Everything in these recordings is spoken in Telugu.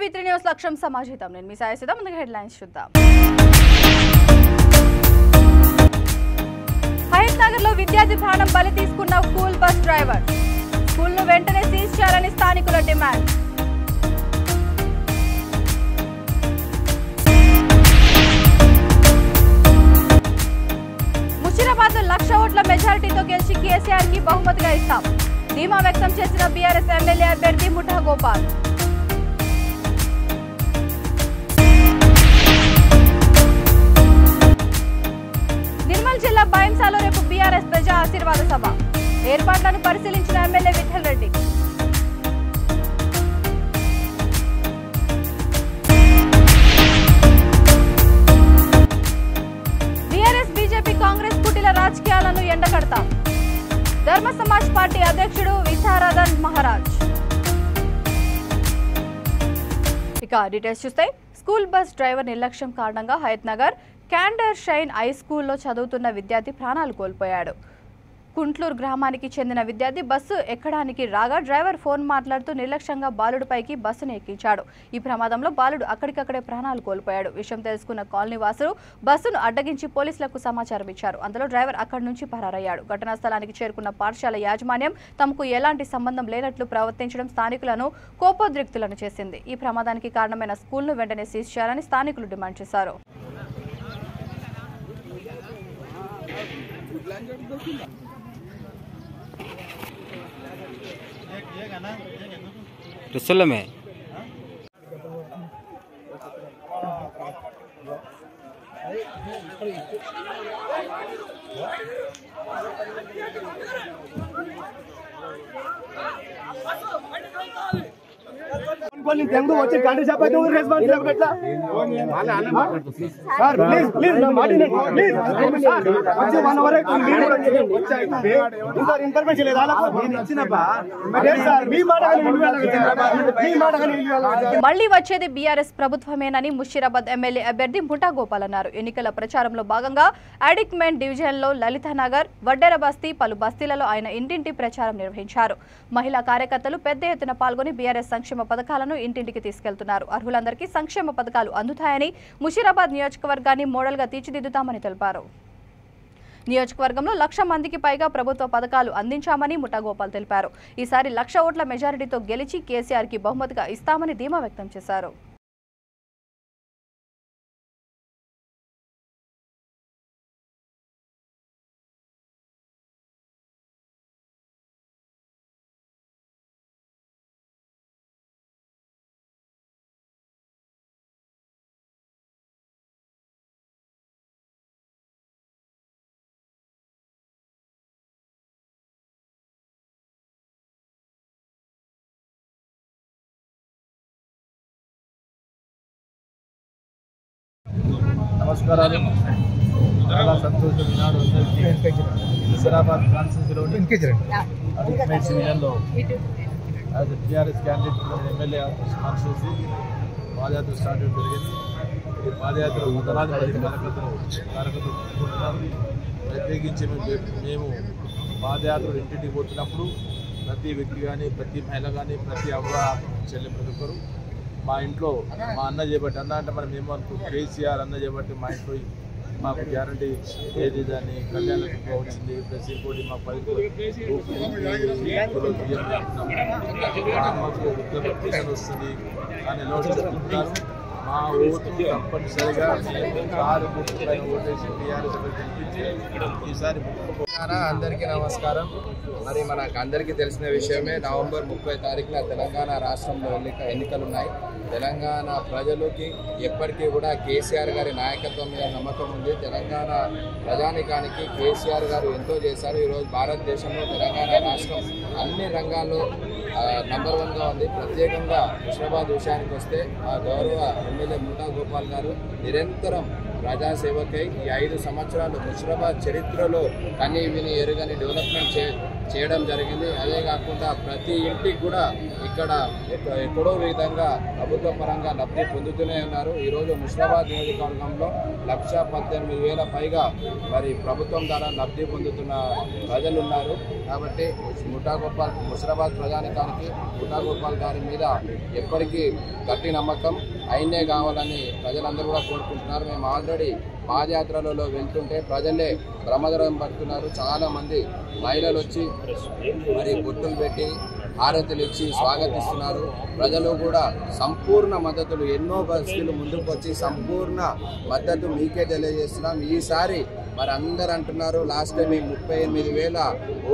V3 న్యూస్ లక్ష్యం సమాజితం. నేను మీ సాయి సిద్ధం. ముందుగా హెడ్లైన్స్ చూద్దాం. హయత్ నగర్ లో విద్యార్థి ప్రాణం బలి తీసుకున్న స్కూల్ బస్ డ్రైవర్. స్కూల్ ను వెంటనే సీజ్ చేయాలని స్థానికుల డిమాండ్. ముషిరాబాద్ 1,00,000 ఓట్ల మెజారిటీతో గెలిచి కేసీఆర్ కి బహుమతిగా ఇస్తాం. ధీమా వ్యక్తం చేసిన బీఆర్ఎస్ ఎమ్మెల్యే అభ్యర్థి ముఠా గోపాల్. నిర్మల్ జిల్లా బైంసాలో రేపు బీఆర్ఎస్ ప్రజా ఆశీర్వాద సభ. ఏర్పాట్లను పరిశీలించిన MLA Vithal Reddy. BRS BJP Congress కుటిల రాజకీయాలను ఎండగడతాం. ధర్మ సమాజ్ పార్టీ అధ్యక్షుడు విశారదన్ మహారాజ్. ఇక డీటెయిల్స్ చూస్తే స్కూల్ బస్ డ్రైవర్ నిర్లక్ష్యం కారణంగా హయత్ నగర్ క్యాండర్ షైన్ హై స్కూల్లో చదువుతున్న విద్యార్థి ప్రాణాలు కోల్పోయాడు. కుంట్లూరు గ్రామానికి చెందిన విద్యార్థి బస్సు ఎక్కడానికి రాగా డ్రైవర్ ఫోన్ మాట్లాడుతూ నిర్లక్ష్యంగా బాలుడిపైకి బస్సును ఎక్కించాడు. ఈ ప్రమాదంలో బాలుడు అక్కడికక్కడే ప్రాణాలు కోల్పోయాడు. విషయం తెలుసుకున్న కాలనీ వాసులు బస్సును అడ్డగించి పోలీసులకు సమాచారం ఇచ్చారు. అందులో డ్రైవర్ అక్కడి నుంచి పరారయ్యాడు. ఘటనా స్థలానికి చేరుకున్న పాఠశాల యాజమాన్యం తమకు ఎలాంటి సంబంధం లేనట్లు ప్రవర్తించడం స్థానికులను కోపోద్రిక్తులను చేసింది. ఈ ప్రమాదానికి కారణమైన స్కూల్ను వెంటనే సీజ్ చేయాలని స్థానికులు డిమాండ్ చేశారు. रसोल्ला में తెంగు వచ్చి గంట చెప్పైతే రెస్పాన్స్ ఎట్లా సార్ ప్లీజ్ ప్లీజ్ నా మాటిని ప్లీజ్ సార్ వచ్చి 1 అవర్ సార్ ఇన్ఫర్మేషన్ లేదా నేను ఇచ్చినప్ప సార్ మీ మాటగాని మళ్ళీ వచ్చేది బీఆర్ఎస్ ప్రభుత్వమేనని ముషిరాబాద్ ఎమ్మెల్యే అభ్యర్థి ముఠా గోపాల్ అన్నారు. ఎన్నికల ప్రచారంలో భాగంగా అడిక్మెంట్ డివిజన్లో లలితానగర్, వడ్డెర బస్తీ, పలు బస్తీలలో ఆయన ఇంటింటి ప్రచారం నిర్వహించారు. మహిళా కార్యకర్తలు పెద్ద ఎత్తున పాల్గొని బీఆర్ఎస్ సంక్షేమ పథకాలను ఇంటింటికి తీసుకెళ్తున్నారు. అర్హులందరికీ సంక్షేమ పథకాలు అందుతాయని, ముషిరాబాద్ నియోజకవర్గాన్ని మోడల్ గా తీర్చిదిద్దుతామని తెలిపారు. నియోజకవర్గంలో 1,00,000 మందికి పైగా ప్రభుత్వ పథకాలు అందించామని ముఠా గోపాల్ తెలిపారు. ఈసారి 1,00,000 ఓట్ల మెజారిటీతో గెలిచి కేసీఆర్ కి బహుమతిగా ఇస్తామని ధీమా వ్యక్తం చేశారు. నమస్కారాలు. చాలా సంతోషం. ఈనాడు హుజరాబాద్ కాన్స్టిట్యూన్సీలోని అడిక్మెంట్ డివిజన్లో as TRS candidate MLA constituency padayatra start చేయడం జరిగింది. ఈ పాదయాత్ర వందలాది మంది కార్యకర్తలు ప్రత్యేకించి మేము పాదయాత్ర ఇంటింటికి పోతున్నప్పుడు ప్రతి వ్యక్తి కానీ, ప్రతి మహిళ కానీ, ప్రతి అవ్వ చెల్లి ప్రతి ఒక్కరు మా ఇంట్లో మా అన్న చేపట్టి, అన్న అంటే మనం ఏమనుకో కేసీఆర్ అన్న చేపట్టి మా ఇంట్లో మాకు గ్యారంటీ ఏది దాన్ని కళ్యాణ వచ్చింది, ప్లస్ ఇంకోటి మాకు 10 అమ్మకు ఉద్యోగం వస్తుంది అని చెప్తున్నారు. మా ఓటు తప్పనిసరిగా కారు గుర్తుపైన ఓటేసి టీఆర్ఎస్ గెలిపించి ఈసారి అందరికీ నమస్కారం. మరి మనకు అందరికీ తెలిసిన విషయమే, నవంబర్ 30 తారీఖున తెలంగాణ రాష్ట్రంలో ఎన్నికలు ఉన్నాయి. తెలంగాణ ప్రజలకి ఎప్పటికీ కూడా కేసీఆర్ గారి నాయకత్వం మీద నమ్మకం ఉంది. తెలంగాణ ప్రజానికానికి కేసీఆర్ గారు ఎంతో చేశారు. ఈరోజు భారతదేశంలో తెలంగాణ రాష్ట్రం అన్ని రంగాల్లో నంబర్ 1గా ఉంది. ప్రత్యేకంగా హుజరాబాద్ విషయానికి వస్తే ఆ గౌరవ ఎమ్మెల్యే ముఠా గోపాల్ గారు నిరంతరం ప్రజాసేవకై ఈ 5 సంవత్సరాలు హుజరాబాద్ చరిత్రలో కనీ విని ఎరుగని డెవలప్మెంట్ చేయడం జరిగింది. అదే కాకుండా ప్రతి ఇంటికి కూడా ఇక్కడ ఎక్కడో విధంగా ప్రభుత్వ పరంగా లబ్ధి పొందుతూనే ఉన్నారు. ఈరోజు ముషిరాబాద్ నియోజకవర్గంలో 1,18,000 పైగా మరి ప్రభుత్వం ద్వారా లబ్ధి పొందుతున్న ప్రజలు ఉన్నారు. కాబట్టి ముషిరాబాద్ ప్రజానికానికి ముఠాగోపాల్ గారి మీద ఎప్పటికీ గట్టి నమ్మకం ఆయనే కావాలని ప్రజలందరూ కూడా కోరుకుంటున్నారు. మేము ఆల్రెడీ పాదయాత్రలలో వెళ్తుంటే ప్రజలే ప్రమాదం పడుతున్నారు. చాలా మంది మహిళలు వచ్చి మరి బొట్టులు పెట్టి హారతులు ఇచ్చి స్వాగతిస్తున్నారు. ప్రజలు కూడా సంపూర్ణ మద్దతులు ఎన్నో బస్సులు ముందుకు వచ్చి సంపూర్ణ మద్దతు మీకే తెలియజేస్తున్నాం. ఈసారి మరి అందరు అంటున్నారు లాస్ట్ టైం 38,000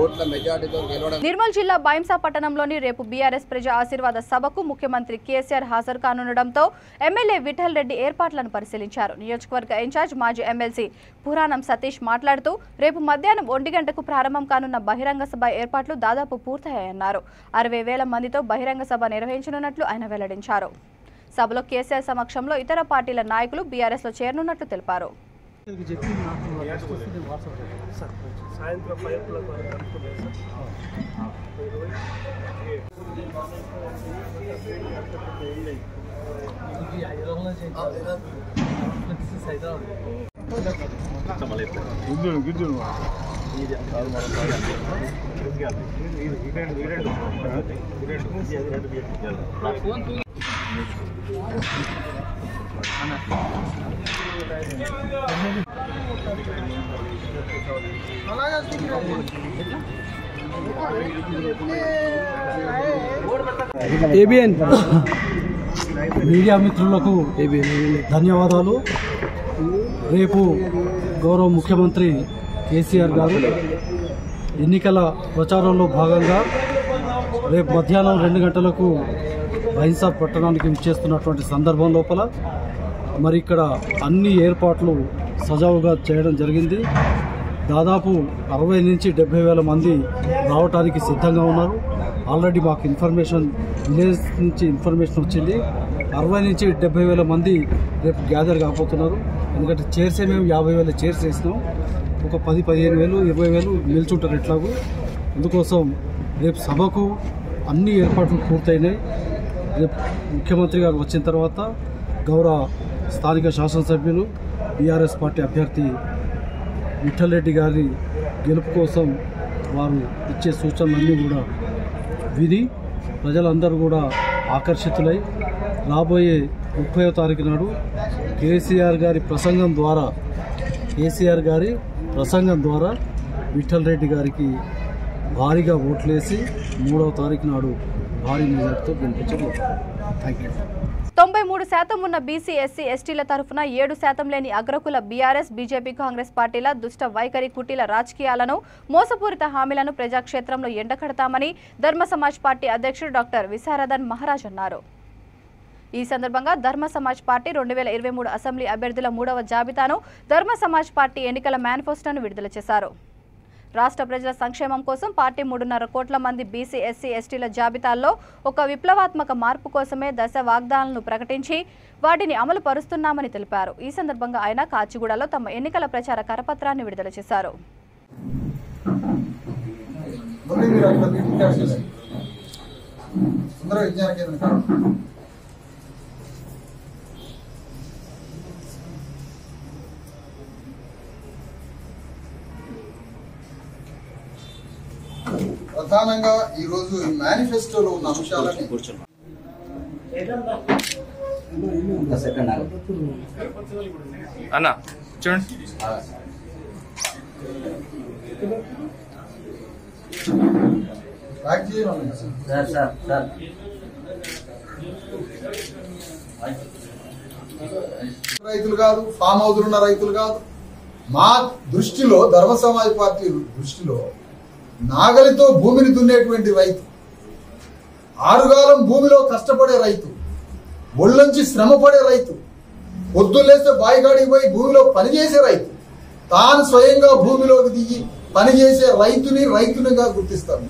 ఓట్ల మెజార్టీతో గెలవడం. నిర్మల్ జిల్లా బైంసా పట్టణంలోని రేపు బీఆర్ఎస్ ప్రజా ఆశీర్వాద సభకు ముఖ్యమంత్రి కేసీఆర్ హాజరు కానుండడంతో ఎమ్మెల్యే విఠల్ రెడ్డి ఏర్పాట్లను పరిశీలించారు. నియోజకవర్గ ఇన్ఛార్జ్ మాజీ ఎమ్మెల్సీ పురాణం సతీష్ మాట్లాడుతూ రేపు మధ్యాహ్నం 1 గంటకు ప్రారంభం కానున్న బహిరంగ సభ ఏర్పాట్లు దాదాపు పూర్తయ్యాయన్నారు. 60,000 మందితో బహిరంగ సభ నిర్వహించనున్నట్లు ఆయన వెల్లడించారు. సభలో కేసీఆర్ సమక్షంలో ఇతర పార్టీల నాయకులు బీఆర్ఎస్ లో చేరనున్నట్లు తెలిపారు. సాయంత్రం 5 ఏబిఎన్ మీడియా మిత్రులకు ధన్యవాదాలు. రేపు గౌరవ ముఖ్యమంత్రి కేసీఆర్ గారు ఎన్నికల ప్రచారంలో భాగంగా రేపు మధ్యాహ్నం 2 గంటలకు బైంసా పట్టణానికి విచ్చేస్తున్నటువంటి సందర్భం లోపల మరి ఇక్కడ అన్ని ఏర్పాట్లు సజావుగా చేయడం జరిగింది. దాదాపు 60 నుంచి 70,000 మంది రావడానికి సిద్ధంగా ఉన్నారు. ఆల్రెడీ మాకు విలేజ్ నుంచి ఇన్ఫర్మేషన్ వచ్చింది. 60 నుంచి 70,000 మంది రేపు గ్యాదర్ కాబోతున్నారు. ఎందుకంటే చైర్సే మేము 50,000 చైర్స్ వేసినాం. ఒక 10,000-15,000 20,000 నిల్చుంటారు ఎట్లాగూ. అందుకోసం రేపు సభకు అన్ని ఏర్పాట్లు పూర్తయినాయి. రేపు ముఖ్యమంత్రి గారు వచ్చిన తర్వాత గౌరవ స్థానిక శాసనసభ్యులు బీఆర్ఎస్ పార్టీ అభ్యర్థి విఠల్ రెడ్డి గారి గెలుపు కోసం వారు ఇచ్చే సూచనలన్నీ కూడా విని ప్రజలందరూ కూడా ఆకర్షితులై రాబోయే 30వ తారీఖు నాడు కేసీఆర్ గారి ప్రసంగం ద్వారా విఠల్ రెడ్డి గారికి భారీగా ఓట్లేసి 3వ తారీఖు నాడు భారీ మెజార్టీతో గెలిపించబోతున్నారు. Thank you. 93% ఉన్న బీసీ ఎస్సీ ఎస్టీల తరఫున 7% లేని అగ్రకుల బీఆర్ఎస్ బీజేపీ కాంగ్రెస్ పార్టీల దుష్ట వైఖరి కుటీల రాజకీయాలను మోసపూరిత హామీలను ప్రజాక్షేత్రంలో ఎండకడతామని ధర్మ సమాజ్ పార్టీ అధ్యక్షుడు డాక్టర్ విశారదన్ మహారాజ్ అన్నారు. ఈ సందర్భంగా ధర్మ సమాజ్ పార్టీ 2023 అసెంబ్లీ అభ్యర్థుల 3వ జాబితాను ధర్మ సమాజ్ పార్టీ ఎన్నికల మేనిఫెస్టోను విడుదల చేశారు. రాష్ట్ర ప్రజల సంక్షేమం కోసం పార్టీ 3.5 కోట్ల మంది బీసీ ఎస్సీ ఎస్టీల జాబితాల్లో ఒక విప్లవాత్మక మార్పు కోసమే దశ వాగ్దానాలను ప్రకటించి వాటిని అమలు పరుస్తున్నామని తెలిపారు. ఈ సందర్భంగా ఆయన కాచిగూడలో తమ ఎన్నికల ప్రచార కరపత్రాన్ని విడుదల చేశారు. ప్రధానంగా ఈరోజు ఈ మేనిఫెస్టోలో ఉన్న అంశాలని అన్న చూడండి. రైతులు కాదు, ఫామ్ హౌస్ ఉన్న రైతులు కాదు. మా దృష్టిలో ధర్మ సమాజ్ పార్టీ దృష్టిలో నాగలితో భూమిని దున్నేటువంటి రైతు, ఆరుగాలం భూమిలో కష్టపడే రైతు, ఒళ్ళొంచి శ్రమపడే రైతు, పొద్దులేస్తే బాయిగాడికి పోయి భూమిలో పనిచేసే రైతు, తాను స్వయంగా భూమిలోకి దిగి పనిచేసే రైతునిగా గుర్తిస్తాము.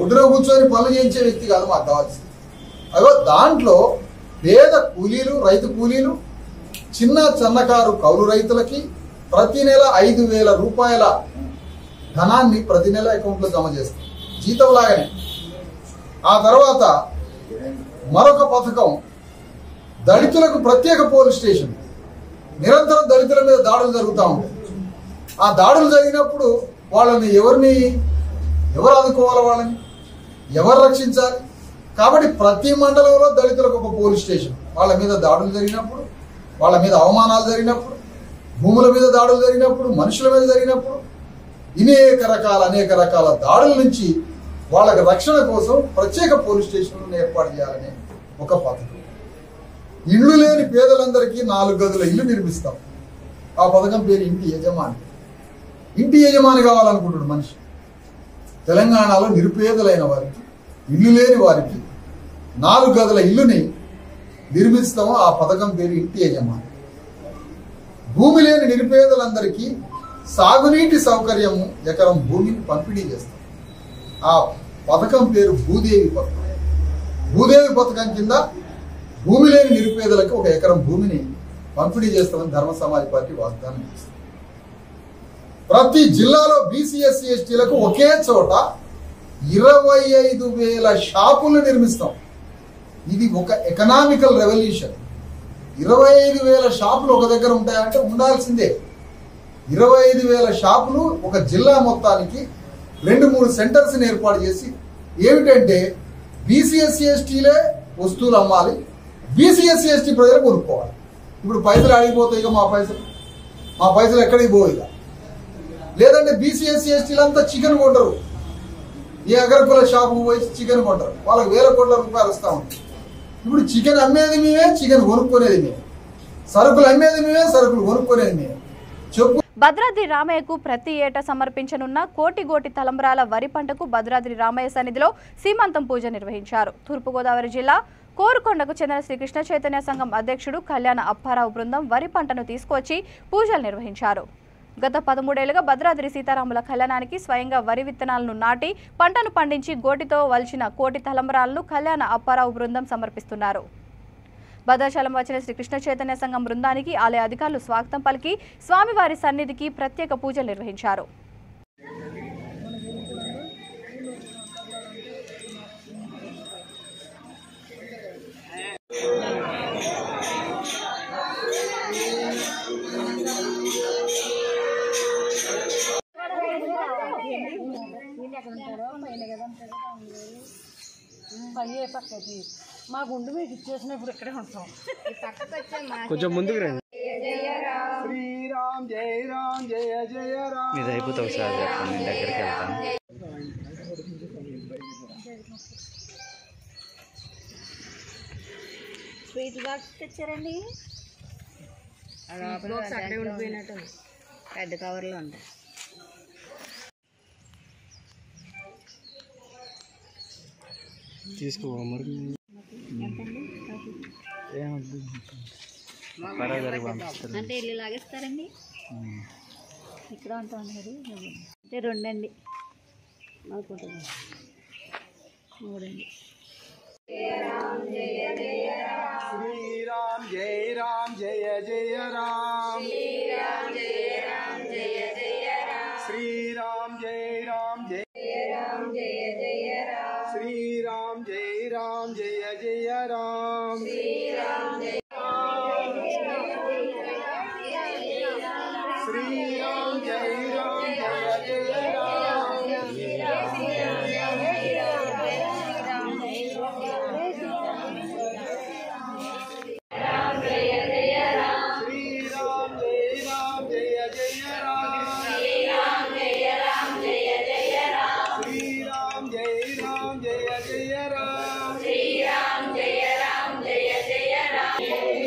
ఒడ్డున కూర్చొని పనులు చేయించే వ్యక్తి కాదు మాకు కావాల్సింది. అదో దాంట్లో పేద కూలీలు, రైతు కూలీలు, చిన్న సన్నకారు కౌలు రైతులకి ప్రతి నెల 5,000 రూపాయల ధనాన్ని ప్రతి నెల అకౌంట్లో జమ చేస్తాం, జీతం లాగానే. ఆ తర్వాత మరొక పథకం, దళితులకు ప్రత్యేక పోలీస్ స్టేషన్. నిరంతరం దళితుల మీద దాడులు జరుగుతూ ఉంటాయి. ఆ దాడులు జరిగినప్పుడు వాళ్ళని ఎవరు ఆదుకోవాలి, వాళ్ళని ఎవరు రక్షించాలి? కాబట్టి ప్రతి మండలంలో దళితులకు ఒక పోలీస్ స్టేషన్. వాళ్ళ మీద దాడులు జరిగినప్పుడు, వాళ్ళ మీద అవమానాలు జరిగినప్పుడు, భూముల మీద దాడులు జరిగినప్పుడు, మనుషుల మీద జరిగినప్పుడు, అనేక రకాల దాడుల నుంచి వాళ్ళకి రక్షణ కోసం ప్రత్యేక పోలీస్ స్టేషన్లను ఏర్పాటు చేయాలనే ఒక పథకం. ఇళ్ళు లేని పేదలందరికీ 4 గదుల ఇల్లు నిర్మిస్తాం. ఆ పథకం పేరు ఇంటి యజమాని. ఇంటి యజమాని కావాలనుకుంటున్నాడు మనిషి. తెలంగాణలో నిరుపేదలైన వారికి, ఇల్లు లేని వారికి 4 గదుల ఇల్లుని నిర్మిస్తాము. ఆ పథకం పేరు ఇంటి యజమాని. భూమి లేని నిరుపేదలందరికీ సాగునీటి సౌకర్యము, ఎకరం భూమిని పంపిణీ చేస్తాం. ఆ పథకం పేరు భూదేవి పథకం. భూదేవి పథకం కింద భూమి లేని నిరుపేదలకు 1 ఎకరం భూమిని పంపిణీ చేస్తామని ధర్మ సమాజ్ పార్టీ వాగ్దానం చేస్తుంది. ప్రతి జిల్లాలో బీసీ ఎస్సీ ఎస్టీలకు ఒకే చోట 25,000 షాపులు నిర్మిస్తాం. ఇది ఒక ఎకనామికల్ రెవల్యూషన్. 25,000 షాపులు ఒక దగ్గర ఉంటాయంటే ఉండాల్సిందే. 25,000 షాపులు ఒక జిల్లా మొత్తానికి 2-3 సెంటర్స్ ఏర్పాటు చేసి, ఏమిటంటే బీసీ ఎస్సీ ఎస్టీలే వస్తువులు అమ్మాలి, బీసీ ఎస్సీ ఎస్టీ ప్రజలు కొనుక్కోవాలి. ఇప్పుడు పైసలు అడిగిపోతాయి, ఇక మా పైసలు ఎక్కడికి పోవు. ఇక లేదంటే బీసీ ఎస్సీ ఎస్టీలంతా చికెన్ కొంటారు. ఈ అగ్రకుల షాపుకు పోయి చికెన్ కొంటారు, వాళ్ళకి 1,000 కోట్ల రూపాయలు వస్తూ ఉంటాయి. ఇప్పుడు చికెన్ అమ్మేది మేమే, చికెన్ కొనుక్కునేది మేమే, సరుకులు అమ్మేది మేమే, సరుకులు కొనుక్కునేది మేమే. చెప్పు. భద్రాద్రి రామయ్యకు ప్రతి ఏటా సమర్పించనున్న కోటి తలంబ్రాల వరి పంటకు భద్రాద్రి రామయ్య సన్నిధిలో సీమంతం పూజ నిర్వహించారు. తూర్పుగోదావరి జిల్లా కోరుకొండకు చెందిన శ్రీకృష్ణ చైతన్య సంఘం అధ్యక్షుడు కళ్యాణ అప్పారావు బృందం వరి పంటను తీసుకొచ్చి పూజలు నిర్వహించారు. గత 13 ఏళ్లుగా భద్రాద్రి సీతారాముల కళ్యాణానికి స్వయంగా వరి విత్తనాలను నాటి పంటను పండించి గోటితో వల్చిన కోటి తలంబ్రాలను కళ్యాణ అప్పారావు బృందం సమర్పిస్తున్నారు. భద్రాచలం వచ్చిన శ్రీకృష్ణ చైతన్య సంఘం బృందానికి ఆలయ అధికారులు స్వాగతం పలికి స్వామివారి సన్నిధికి ప్రత్యేక పూజలు నిర్వహించారు. మా గుండు మీకు ఇచ్చేసినప్పుడు ఇక్కడే ఉంటాం. కొంచెం ముందుకు రండి. శ్రీరామ్ జయ రామ్ జయ జయ రామ్. ఇది అయిపోతావు సార్, చెప్పండి దగ్గరికి వెళ్తాను. స్వీట్ బాక్స్ తెచ్చారండి, అక్కడే ఉండిపోయినట్టు పెద్ద కవర్లో ఉంటాయి. తీసుకో మరి. అంటే ఇల్లు లాగేస్తారండి, ఇక్కడ ఉంటాం మరి. అంటే 2 అండి, మాకు 3 అండి. శ్రీరామ్ జయ రామ్ జయ జయ రామ్. శ్రీరామ్ జయ రామ్ జయ జయ రామ్. శ్రీరామ్ జయ రామ్ జయ రామ్ జయ జయ రామ్. శ్రీరామ్ జయ రామ్ జయ జయ రామ్. శ్రీరామ్ జయ శ్రీరామ్ జయ రామ్ జయ జయ Ram. Jai Ram, Jai Jai Ram.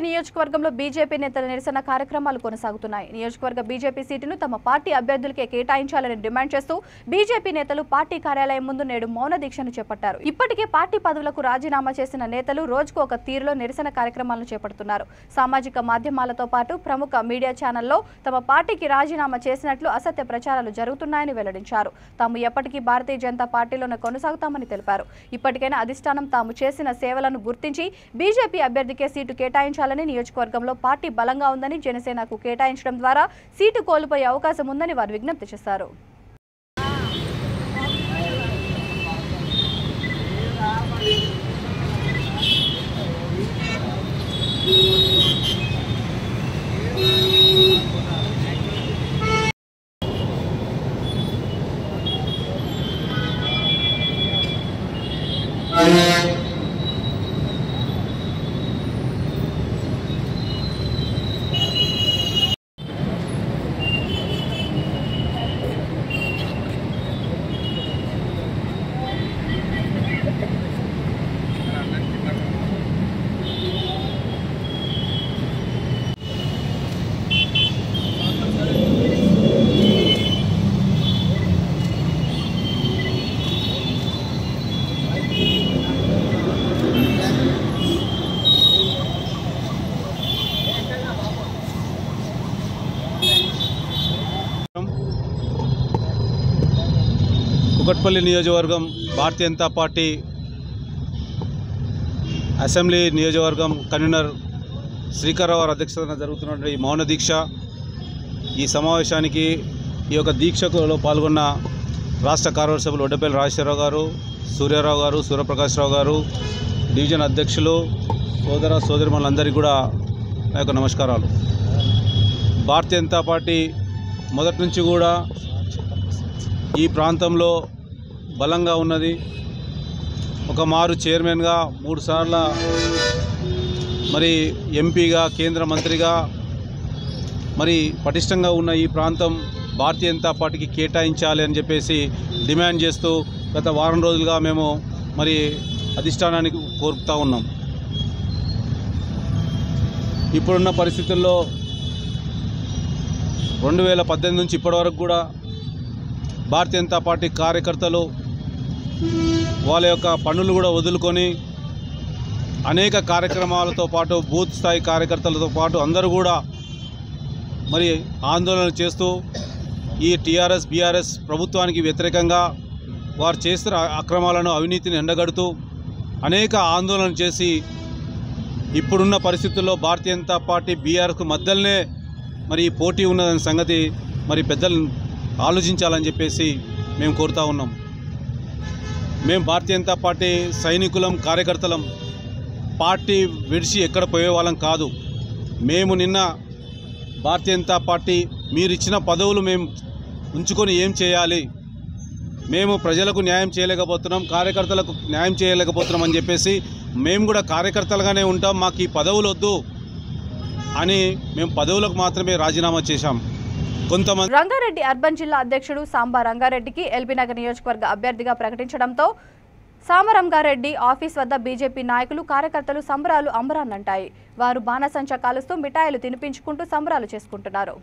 నియోజకవర్గంలో బీజేపీ నేతల నిరసన కార్యక్రమాలు కొనసాగుతున్నాయి. నియోజకవర్గ బీజేపీ సీటును తమ పార్టీ అభ్యర్థులకే కేటాయించాలని డిమాండ్ చేస్తూ బీజేపీ నేతలు పార్టీ కార్యాలయం ముందు నేడు మౌన దీక్షను చేపట్టారు. ఇప్పటికే పార్టీ పదవులకు రాజీనామా చేసిన నేతలు రోజుకు ఒక తీరులో నిరసన కార్యక్రమాలను చేపడుతున్నారు. సామాజిక మాధ్యమాలతో పాటు ప్రముఖ మీడియా ఛానల్లో తమ పార్టీకి రాజీనామా చేసినట్లు అసత్య ప్రచారాలు జరుగుతున్నాయని వెల్లడించారు. తాము ఎప్పటికీ భారతీయ జనతా పార్టీలోనే కొనసాగుతామని తెలిపారు. ఇప్పటికైనా అధిష్టానం తాము చేసిన సేవలను గుర్తించి బీజేపీ అభ్యర్థికే సీటు కేటాయించాలని, నియోజకవర్గంలో పార్టీ బలంగా ఉందని జనసేనకు కేటాయించడం ద్వారా సీటు కోల్పోయే అవకాశం ఉందని వారు విజ్ఞప్తి చేశారు. కుకట్పల్లి నియోజకవర్గం భారతీయ జనతా పార్టీ అసెంబ్లీ నియోజకవర్గం కన్వీనర్ శ్రీకర్రావు అధ్యక్షతన జరుగుతున్న ఈ మౌన దీక్ష, ఈ సమావేశానికి ఈ యొక్క దీక్షలో పాల్గొన్న రాష్ట్ర కార్యవర్గ సభ్యులు ఒడ్డపల్లి రాజశేఖరరావు గారు, సూర్యారావు గారు, సూర్యప్రకాశ్రావు గారు, డివిజన్ అధ్యక్షులు, సోదర సోదరిమణులందరికీ కూడా నా యొక్క నమస్కారాలు. భారతీయ జనతా పార్టీ మొదటి నుంచి కూడా ఈ ప్రాంతంలో బలంగా ఉన్నది. ఒక మారు చైర్మన్గా, 3 సార్ల మరి ఎంపీగా, కేంద్ర మంత్రిగా మరి పటిష్టంగా ఉన్న ఈ ప్రాంతం భారతీయ జనతా పార్టీకి కేటాయించాలి అని చెప్పేసి డిమాండ్ చేస్తూ గత వారం రోజులుగా మేము మరి అధిష్టానానికి కోరుతూ ఉన్నాం. ఇప్పుడున్న పరిస్థితుల్లో 2018 నుంచి ఇప్పటి వరకు కూడా భారతీయ జనతా పార్టీ కార్యకర్తలు వాళ్ళ యొక్క పనులు కూడా వదులుకొని అనేక కార్యక్రమాలతో పాటు బూత్ స్థాయి కార్యకర్తలతో పాటు అందరూ కూడా మరి ఆందోళన చేస్తూ ఈ టీఆర్ఎస్ బీఆర్ఎస్ ప్రభుత్వానికి వ్యతిరేకంగా వారు చేస్తున్న అక్రమాలను, అవినీతిని ఎండగడుతూ అనేక ఆందోళన చేసి ఇప్పుడున్న పరిస్థితుల్లో భారతీయ జనతా పార్టీ బీఆర్ఎస్కు మధ్యలోనే మరి పోటీ ఉన్నదనే సంగతి మరి పెద్దలు ఆలోచించాలని చెప్పేసి మేము కోరుతా ఉన్నాం. మేము భారతీయ జనతా పార్టీ సైనికులం, కార్యకర్తలం. పార్టీ విడిచి ఎక్కడ పోయే వాళ్ళం కాదు. మేము నిన్న భారతీయ జనతా పార్టీ మీరు ఇచ్చిన పదవులు మేము ఉంచుకొని ఏం చేయాలి, మేము ప్రజలకు న్యాయం చేయలేకపోతున్నాం, కార్యకర్తలకు న్యాయం చేయలేకపోతున్నాం అని చెప్పేసి మేము కూడా కార్యకర్తలుగానే ఉంటాం, మాకు ఈ పదవులు వద్దు అని మేము పదవులకు మాత్రమే రాజీనామా చేశాం. కొంతమంది రంగారెడ్డి అర్బన్ జిల్లా అధ్యక్షుడు సాంబా రంగారెడ్డికి ఎల్బీనగర్ నియోజకవర్గ అభ్యర్థిగా ప్రకటించడంతో సామరంగారెడ్డి ఆఫీస్ వద్ద బీజేపీ నాయకులు, కార్యకర్తలు సంబరాలు అంబరాన్నంటాయి. వారు బాణసంచా కాలుస్తూ మిఠాయిలు తినిపించుకుంటూ సంబరాలు చేసుకుంటున్నారు.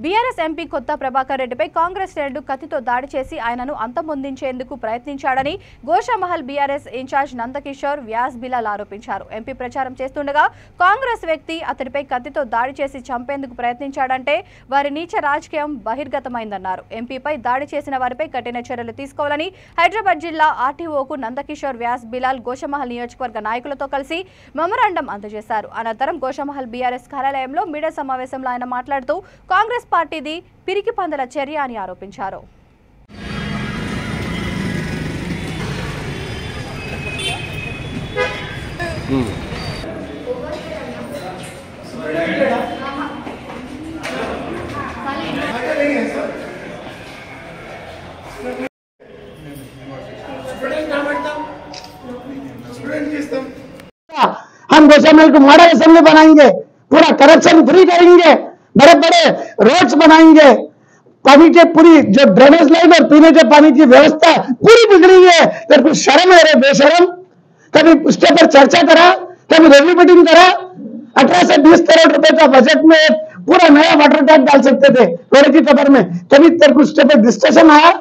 బీఆర్ఎస్ ఎంపీ కొత్త ప్రభాకర్ రెడ్డిపై కాంగ్రెస్ శ్రేణులు కత్తితో దాడి చేసి ఆయనను అంతమొందించేందుకు ప్రయత్నించాడని గోషామహల్ బీఆర్ఎస్ ఇన్ఛార్జ్ నందకిషోర్ వ్యాస్ బిలాల్ ఆరోపించారు. ఎంపీ ప్రచారం చేస్తుండగా కాంగ్రెస్ వ్యక్తి అతడిపై కత్తితో దాడి చేసి చంపేందుకు ప్రయత్నించాడంటే వారి నీచ రాజకీయం బహిర్గతమైందన్నారు. ఎంపీపై దాడి చేసిన వారిపై కఠిన చర్యలు తీసుకోవాలని హైదరాబాద్ జిల్లా ఆర్టీఓకు నందకిషోర్ వ్యాస్ బిలాల్ గోషామహల్ నియోజకవర్గ నాయకులతో కలిసి మెమోరాండం అందజేశారు. అనంతరం గోషామహల్ బీఆర్ఎస్ కార్యాలయంలో మీడియా సమావేశంలో ఆయన మాట్లాడుతూ కాంగ్రెస్ పార్టీది పిరికి పందల చర్య అని ఆరోపించారు. हम गोशामहल को मॉडल असेंबली बनाएंगे, पूरा करप्शन फ्री करेंगे, बड़े बड़े रोड्स बनाएंगे, पानी के पूरी जो ड्रेनेज लाइन और पीने के पानी की व्यवस्था पूरी बिगड़ी है। तेरे को शर्म है रे बेशरम? कभी उसके ऊपर चर्चा करा, कभी रेव्यू मीटिंग करा? 18 से 20 करोड़ रुपए का बजट में पूरा नया वाटर टैंक डाल सकते थे रोड की कबर में, कभी तेरे को उसके ऊपर डिस्कशन आया?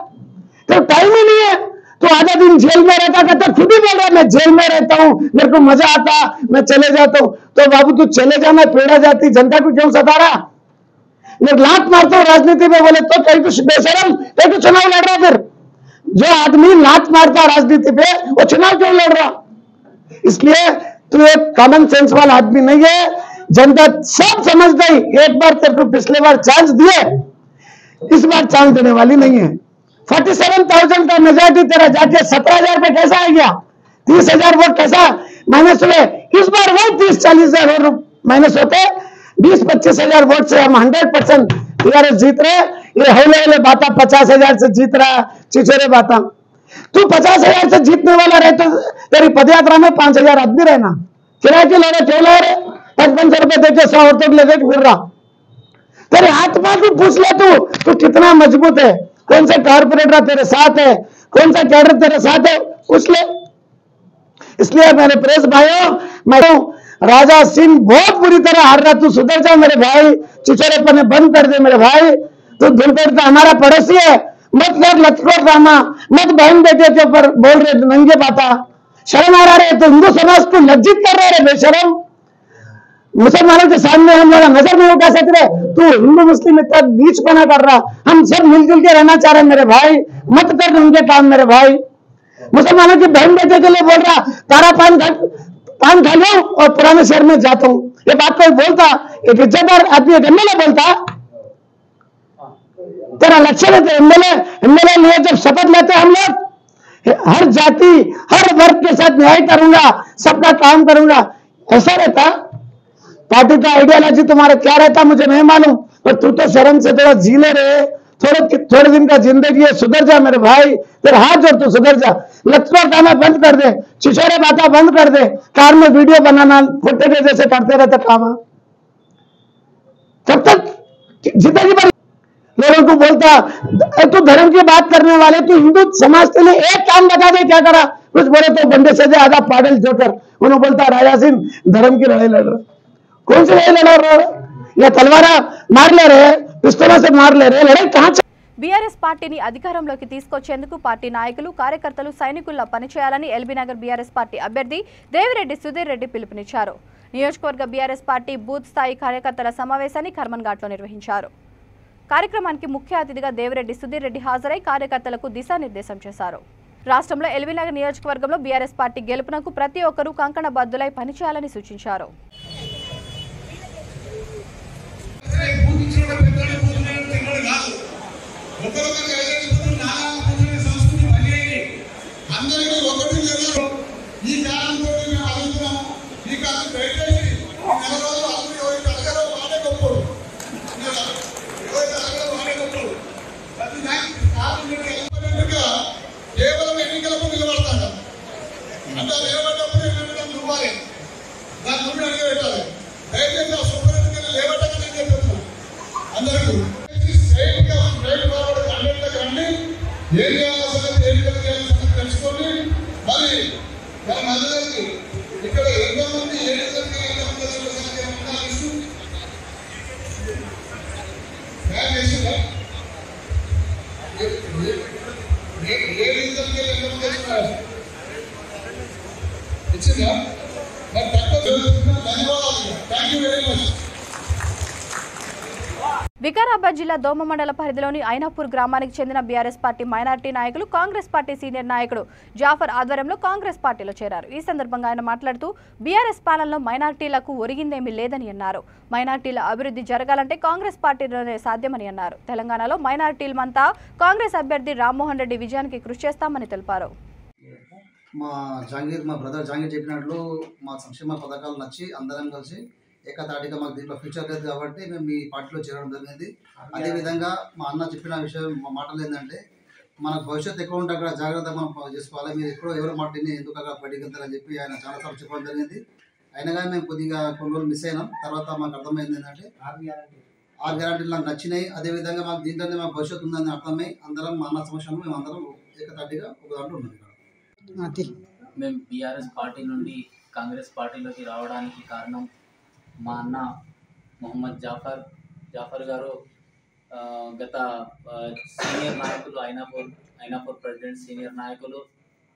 तो टाइम ही नहीं है। तो आधा दिन जेल में रहता, कहता खुद ही बोल रहा मैं जेल में रहता हूं, मेरे को मजा आता, मैं चले जाता हूं। तो बाबू तू चले जा, मैं पीड़ा जाती, जनता को क्यों सता रहा? मैं लात मारता हूं राजनीति में, बोले तो कहीं कुछ बेशरम, कहीं कुछ चुनाव लड़ रहा? फिर जो आदमी लात मारता राजनीति पे वो चुनाव क्यों लड़ रहा? इसलिए तू एक कॉमन सेंस वाला आदमी नहीं है। जनता सब समझ गई, एक बार तेरे को पिछले बार चांस दिए, इस बार चांस देने वाली नहीं है। 47,000 का मेजॉरिटी तेरा जाके 17,000 पे कैसा आ गया? 30,000 वोट कैसा माइनस हुए? इस बार वही 30-40,000 वोट माइनस होते, 20-25,000 वोट से हम 100% टीआरएस जीत रहे। ये हौले बाता 50,000 से जीत रहा, चिचोरे बाता। तू 50,000 से जीतने वाला रहे तो तेरी पदयात्रा में 5,000 आदमी रहना। किराए के लोग क्यों ला रहे? 5500 रुपए देके 100 औरतों को लेके फिर रहा। तेरे हाथ में भी पूछ ले तू कितना मजबूत है, कौन सा कारपोरेटर तेरे साथ है, कौन सा कैडर तेरे साथ है, पूछ ले। इसलिए मेरे प्रेस भाइयों, मैं राजा सिंह बहुत बुरी तरह हार रहा, तू सुधर जा मेरे भाई, चिचोरेपन बंद कर दे मेरे भाई। तू धुलकर तो हमारा पड़ोसी है, मत कर लचकोट ड्रामा, मत बहन बेटे के ऊपर बोल रहे नंगे बाता, शर्म आ रहा है। तो हिंदू समाज को लज्जित कर रहे हैं बेशरम। मुसलमानों के सामने हम लोग नजर नहीं उठा सकते, तू हिंदू मुस्लिम इतना नीच बना कर रहा। हम सब मिलजुल के रहना चाह रहे मेरे भाई, मत कर उनके काम मेरे भाई। मुसलमानों की बहन बेटे के लिए बोल रहा तारा पान खा लो और पुराने शहर में जाता हूं, ये बात कोई बोलता? एक इज्जतदार आदमी एक एमएलए बोलता? तेरा लक्षण है एमएलए लिए जब शपथ लेते हम लोग, हर जाति हर वर्ग के साथ न्याय करूंगा, सबका काम करूंगा, ऐसा रहता? पार्टी का आइडियोलॉजी तुम्हारा क्या रहता मुझे नहीं मालूम, पर तू तो शर्म से थोड़ा जी ले रहे, थोड़े दिन का जिंदगी है, सुधर जा मेरे भाई, तेरे हाथ जोड़ तू सुधर जा। लचकोट ड्रामा बंद कर दे, चिचोरे बातें बंद कर दे, कार में वीडियो बनाना फोटे के जैसे करते रहते काम। कब तक जिंदगी भर लोगों को बोलता तू धर्म की बात करने वाले, तू हिंदू समाज के लिए एक काम बता दे क्या करा? कुछ बोले तो बंदे सजे आधा पागल जोकर, उन्होंने बोलता राजा सिंह धर्म की लड़ाई लड़ रहा। कौन सी लड़ाई लड़ रहा है? या तलवारा मार ले रहे, पिस्तौलों से मार ले रहे, लड़ाई कहां? బీఆర్ఎస్ పార్టీని అధికారంలోకి తీసుకొచ్చేందుకు పార్టీ నాయకులు కార్యకర్తలు సైనికుల్లా పనిచేయాలని ఎల్బీ నగర్ బీఆర్ఎస్ పార్టీ అభ్యర్థి దేవిరెడ్డి సుధీర్ రెడ్డి పిలుపునిచ్చారు. నియోజకవర్గ బీఆర్ఎస్ పార్టీ బూత్ స్థాయి కార్యకర్తల సమావేశాన్ని కర్మన్ ఘాట్లో నిర్వహించారు. కార్యక్రమానికి ముఖ్య అతిథిగా దేవిరెడ్డి సుధీర్ రెడ్డి హాజరై కార్యకర్తలకు దిశానిర్దేశం చేశారు. రాష్ట్రంలో ఎల్బీ నగర్ నియోజకవర్గంలో బీఆర్ఎస్ పార్టీ గెలుపునకు ప్రతి ఒక్కరూ కంకణబద్దులై పనిచేయాలని సూచించారు. కేవలం ఎన్నికలకు నిలబడతాడు అంటే లేవటప్పుడు నువ్వాలి దాని ముందు అడిగి పెట్టాలి. దయచేసి ఆ సుప్రీం లేవటం చెప్తున్నాను అందరికీ ఏరియా తెలుసుకొని మరి మనందరికీ ఇక్కడ ఎంతమంది ఏరియాలకి వికారాబాద్ జిల్లా దోమ మండల పరిధిలోని ఐనాపూర్ గ్రామానికి చెందిన బీఆర్ఎస్ పార్టీ మైనార్టీ నాయకులు కాంగ్రెస్ పార్టీ సీనియర్ నాయకుడు జాఫర్ ఆధ్వర్యంలో కాంగ్రెస్ పార్టీలో చేరారు. ఈ సందర్భంగా ఆయన మాట్లాడుతూ బీఆర్ఎస్ పాలనలో మైనార్టీలకు ఒరిగిందేమీ లేదని అన్నారు. మైనార్టీల అభివృద్ధి జరగాలంటే కాంగ్రెస్ పార్టీలోనే సాధ్యమని అన్నారు. తెలంగాణలో మైనార్టీలమంతా కాంగ్రెస్ అభ్యర్థి రామ్మోహన్ రెడ్డి విజయానికి కృషి చేస్తామని తెలిపారు. మా బ్రదర్ జాంగీర్ చెప్పినట్లు మా సంక్షేమ పథకాలు నచ్చి అందరం కలిసి ఏకతాటిగా మాకు దీంట్లో ఫ్యూచర్ లేదు కాబట్టి మేము ఈ పార్టీలో చేరడం జరిగింది. అదేవిధంగా మా అన్న చెప్పిన విషయం మా మాటలు ఏంటంటే మనకు భవిష్యత్తు ఎక్కువ ఉంటే అక్కడ జాగ్రత్తగా మనం చేసుకోవాలి. మీరు ఎక్కడో ఎవరు మాటని ఎందుకు అక్కడ బయటకెళ్తారని చెప్పి ఆయన చాలాసార్లు చెప్పడం జరిగింది. అయినా కానీ మేము కొద్దిగా కొన్ని రోజులు మిస్ అయినాం. తర్వాత మాకు అర్థమైంది ఏంటంటే 6 గ్యారెంటీలు నాకు నచ్చినాయి. అదేవిధంగా మాకు దీంట్లోనే మాకు భవిష్యత్తు ఉందని అర్థమై అందరం మా అన్న సమక్షంలో మేము అందరం ఏకతాటిగా ఒక దాంట్లో ఉన్నాం. మేము బీఆర్ఎస్ పార్టీ నుండి కాంగ్రెస్ పార్టీలోకి రావడానికి కారణం మా అన్న మొహమ్మద్ జాఫర్ గారు గత సీనియర్ నాయకులు ఐనాపూర్ ప్రెసిడెంట్ సీనియర్ నాయకులు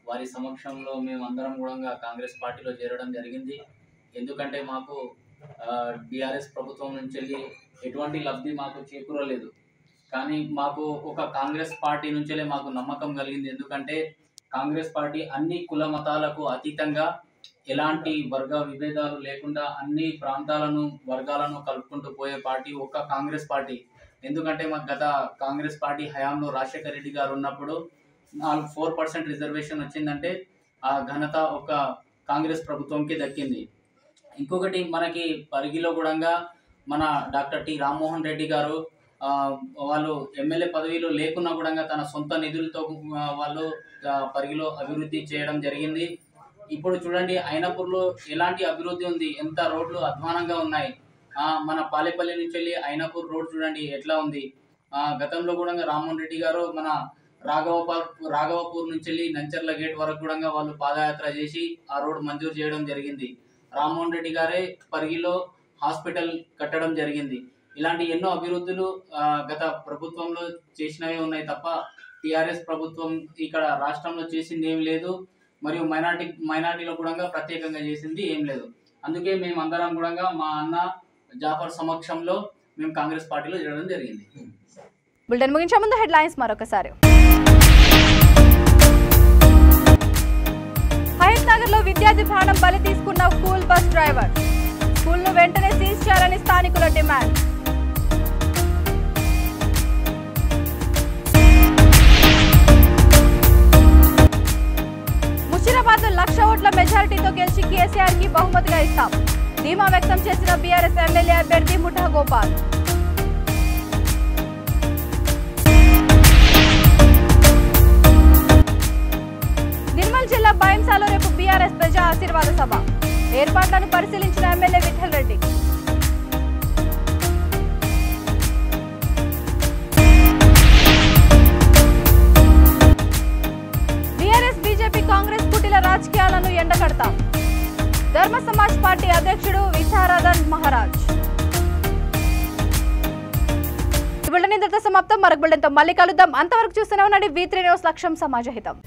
వారి సమక్షంలో మేము అందరం కూడా కాంగ్రెస్ పార్టీలో చేరడం జరిగింది. ఎందుకంటే మాకు బీఆర్ఎస్ ప్రభుత్వం నుంచి ఎటువంటి లబ్ధి మాకు చేకూరలేదు. కానీ మాకు ఒక కాంగ్రెస్ పార్టీ నుంచే మాకు నమ్మకం కలిగింది. ఎందుకంటే కాంగ్రెస్ పార్టీ అన్ని కుల మతాలకు అతీతంగా ఎలాంటి వర్గ విభేదాలు లేకుండా అన్ని ప్రాంతాలను వర్గాలను కలుపుకుంటూ పోయే పార్టీ ఒక్క కాంగ్రెస్ పార్టీ. ఎందుకంటే మాకు గత కాంగ్రెస్ పార్టీ హయాంలో రాజశేఖర రెడ్డి గారు ఉన్నప్పుడు 4% రిజర్వేషన్ వచ్చిందంటే ఆ ఘనత ఒక కాంగ్రెస్ ప్రభుత్వంకి దక్కింది. ఇంకొకటి మనకి పరిగిలో కూడా మన డాక్టర్ టి రామ్మోహన్ రెడ్డి గారు వాళ్ళు ఎమ్మెల్యే పదవిలో లేకున్నా కూడా తన సొంత నిధులతో వాళ్ళు పరిగిలో అభివృద్ధి చేయడం జరిగింది. ఇప్పుడు చూడండి ఐనాపూర్లో ఎలాంటి అభివృద్ధి ఉంది, ఎంత రోడ్లు అధ్వానంగా ఉన్నాయి. మన పాలేపల్లి నుంచి వెళ్ళి ఐనాపూర్ రోడ్ చూడండి ఎట్లా ఉంది. గతంలో కూడా రామ్మోహన్ రెడ్డి గారు మన రాఘవపూర్ నుంచి వెళ్ళి నంచర్ల గేట్ వరకు కూడా వాళ్ళు పాదయాత్ర చేసి ఆ రోడ్ మంజూరు చేయడం జరిగింది. రామ్మోహన్ రెడ్డి గారే పరిగిలో హాస్పిటల్ కట్టడం జరిగింది. ఇలాంటి ఎన్నో అభివృద్ధులు గత ప్రభుత్వంలో చేసినవే ఉన్నాయి తప్ప టీఆర్ఎస్ ప్రభుత్వం ఇక్కడ రాష్ట్రంలో చేసింది ఏం లేదు. మరియు మైనార్టీలో కూడా ప్రత్యేకంగా చేసింది ఏం లేదు. అందుకే మేము అందరం కూడా మా అన్న జాఫర్ సమక్షంలో మేము కాంగ్రెస్ పార్టీలో చేరడం జరిగింది. బులెటిన్ ముగించే ముందు హెడ్లైన్స్ మరొకసారి. హయత్ నగర్ లో విద్యార్థి ప్రాణం బలి తీసుకున్న స్కూల్ బస్ డ్రైవర్. స్కూల్ ను వెంటనే సీజ్ చేయాలని స్థానికుల డిమాండ్. ముషిరాబాద్ 1,00,000 ఓట్ల మెజారిటీతో గెలిచి కేసీఆర్ కి బహుమతిగా ఇస్తాం. ధీమా వ్యక్తం చేసిన బీఆర్ఎస్ ఎమ్మెల్యే అభ్యర్థి ముఠా గోపాల్. నిర్మల్ జిల్లా బైంసాలో రేపు బీఆర్ఎస్ ప్రజా ఆశీర్వాద సభ. ఏర్పాట్లను పరిశీలించిన MLA Vithal Reddy. BRS BJP Congress కుటీల రాజకీయాలను ఎండగడతాం. ధర్మ సమాజ్ పార్టీ అధ్యక్షుడు విశారదన్ మహారాజ్. ఈ బులెటిన్ ఇంతటితో సమాప్తం. మరొక బులెటిన్తో మళ్ళీ కలుద్దాం. అంతవరకు చూస్తూనే ఉండండి V3 న్యూస్. లక్ష్యం సమాజహితం.